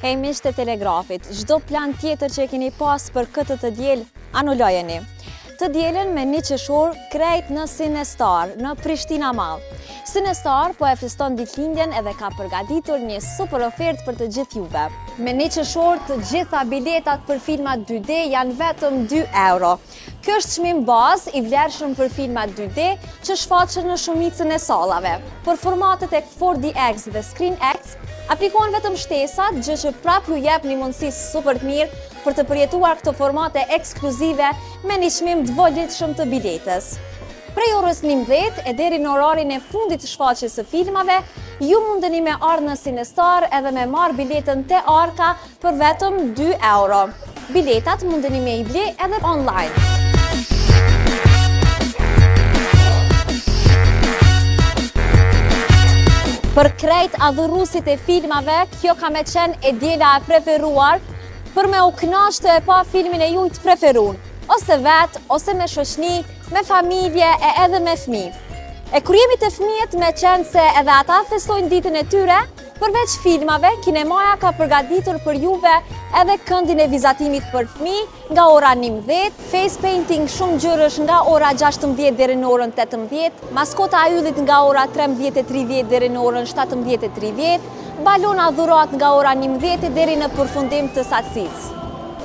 Hej miqtë e Telegrafit, çdo plan tjetër që e keni pas për këtë të diel, anulojeni. Të dielën me 1 qershor krejt në Sinestar, në Prishtina Mall. Sinestar po e feston ditëlindjen edhe ka përgatitur një super ofertë për të gjithë juve. Me 1 qershor të gjitha biletat për filmat 2D janë vetëm 2 euro. Kjo është çmim bazë i vlerëshëm për filmat 2D që shfaqen në shumicën e sallave. Për formatet e 4DX dhe ScreenX, aplikohen vetëm shtesat, gjë që prap ju jep një mundësi super të mirë për të përjetuar këto formate ekskluzive me një çmim të volitshëm të biletës. Prej orës 11 e deri në orarin e fundit të shfaqjes së filmave, ju mundeni me ardhur në Sinestar edhe me marrë biletën te Arka për vetëm 2 euro. Biletat mundeni me i ble edhe online. Për krejt adhurusit e filmave, kjo ka me qenë e diela e preferuar për me u kënaqë të e pa filmin e juj të preferuar, ose vetë, ose me shoqni, me familje e edhe me fëmijë. E kur jemi të fëmijët me qenë se edhe ata festojnë ditën e tyre, përveç filmave, kinemaja ka përgatitur për juve edhe këndin e vizatimit për fëmijë nga ora 11, face painting shumë gjërësh nga ora 16 deri në orën 18, maskota e yllit nga ora 13:30 deri në orën 17:30, balona dhurat nga ora 11 deri në përfundim të satësisë.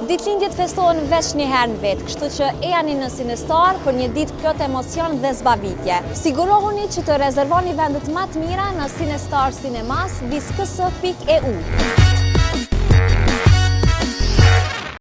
Ditëlindjet festohen veç një herë në vetë, kështu që e jani në Sinestar për një ditë plot emocion dhe zbavitje. Sigurohuni që të rezervoni vendet më të mira në Sinestar Cinemas, biskës.eu.